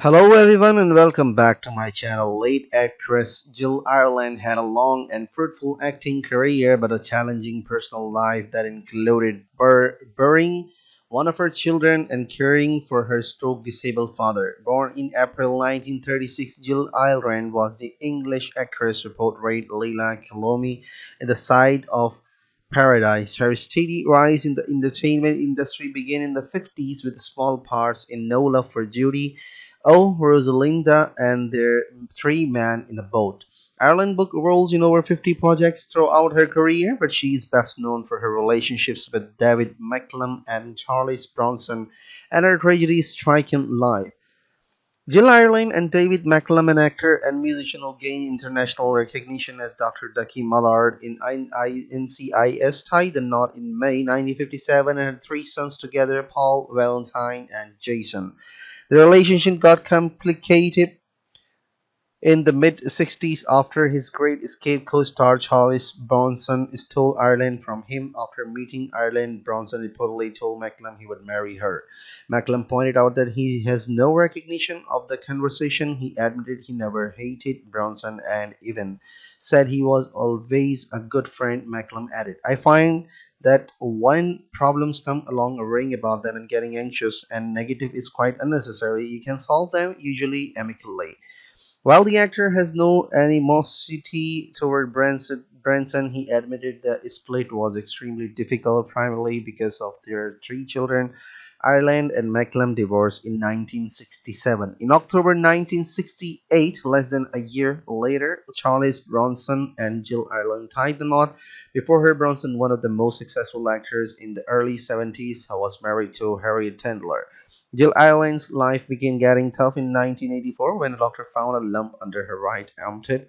Hello everyone and welcome back to my channel. Late actress Jill Ireland had a long and fruitful acting career but a challenging personal life that included burying one of her children and caring for her stroke-disabled father. Born in April 1936, Jill Ireland was the English actress who portrayed Leila Kalomi in The Side of Paradise. Her steady rise in the entertainment industry began in the 50s with small parts in No Love for Judy, Oh, Rosalinda, and their Three Men in a Boat. Ireland booked roles in over 50 projects throughout her career, but she is best known for her relationships with David Beckham and Charles Bronson and her tragedy-stricken life. Jill Ireland and David Beckham, an actor and musician who gained international recognition as Dr. Ducky Mallard in NCIS, tied the knot in May 1957 and had three sons together, Paul, Valentine, and Jason. The relationship got complicated in the mid-60s after his Great Escape co-star Charles Bronson stole Ireland from him. After meeting Ireland, Bronson reportedly told Macklem he would marry her. Macklem pointed out that he has no recognition of the conversation. He admitted he never hated Bronson and even said he was always a good friend. Macklem added, I find that when problems come along, worrying about them and getting anxious and negative is quite unnecessary. You can solve them usually amicably. While the actor has no animosity toward Branson, he admitted that the split was extremely difficult, primarily because of their three children. Ireland and Macklem divorced in 1967. In October 1968, less than a year later, Charles Bronson and Jill Ireland tied the knot. Before her, Bronson, one of the most successful actors in the early 70s, was married to Harriet Tendler. Jill Ireland's life began getting tough in 1984 when a doctor found a lump under her right armpit.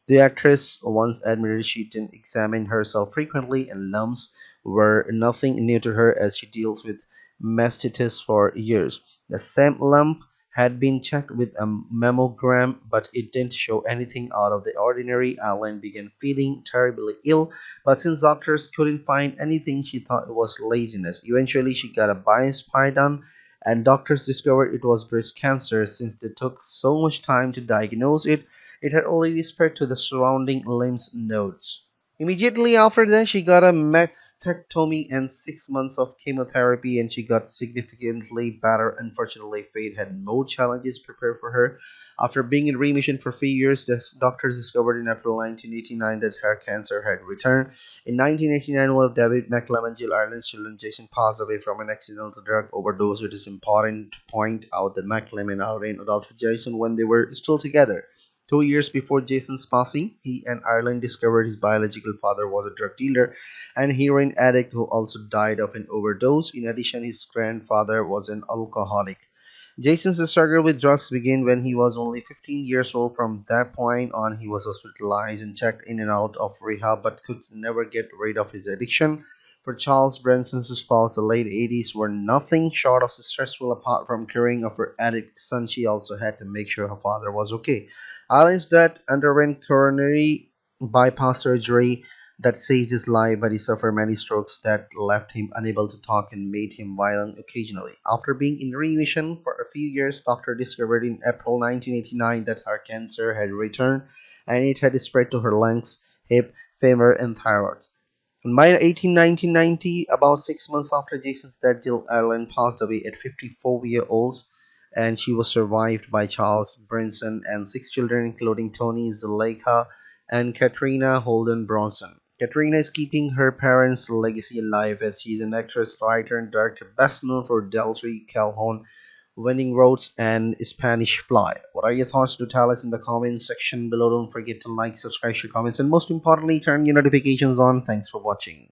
The actress once admitted she didn't examine herself frequently, and lumps were nothing new to her as she dealt with mastitis for years. The same lump had been checked with a mammogram, but it didn't show anything out of the ordinary. Ireland began feeling terribly ill, but since doctors couldn't find anything, she thought it was laziness. Eventually, she got a biopsy done, and doctors discovered it was breast cancer. Since they took so much time to diagnose it, it had already spread to the surrounding lymph nodes. Immediately after that, she got a mastectomy and 6 months of chemotherapy, and she got significantly better. Unfortunately, fate had more challenges prepared for her. After being in remission for 3 years, the doctors discovered in April 1989 that her cancer had returned. In 1989, one of David McCallum and Jill Ireland's children, Jason, passed away from an accidental drug overdose. It is important to point out that McCallum and Ireland adopted Jason when they were still together. 2 years before Jason's passing, he and Ireland discovered his biological father was a drug dealer and heroin addict who also died of an overdose. In addition, his grandfather was an alcoholic. Jason's struggle with drugs began when he was only 15 years old. From that point on, he was hospitalized and checked in and out of rehab but could never get rid of his addiction. For Charles Branson's spouse, the late 80s were nothing short of stressful. Apart from caring of her addict son, she also had to make sure her father was okay. Alan's dad underwent coronary bypass surgery that saved his life, but he suffered many strokes that left him unable to talk and made him violent occasionally. After being in remission for a few years, doctors discovered in April 1989 that her cancer had returned and it had spread to her lungs, hip, femur, and thyroid. On May 18, 1990, about 6 months after Jason's death, Jill Ireland passed away at 54 years old, and she was survived by Charles Brinson and six children, including Tony, Zuleika, and Katrina Holden Bronson. Katrina is keeping her parents' legacy alive as she is an actress, writer, and director best known for Delcy Calhoun, Winning Roads, and Spanish Fly. What are your thoughts? Do tell us in the comments section below. Don't forget to like, subscribe, share, comments, and most importantly, turn your notifications on. Thanks for watching.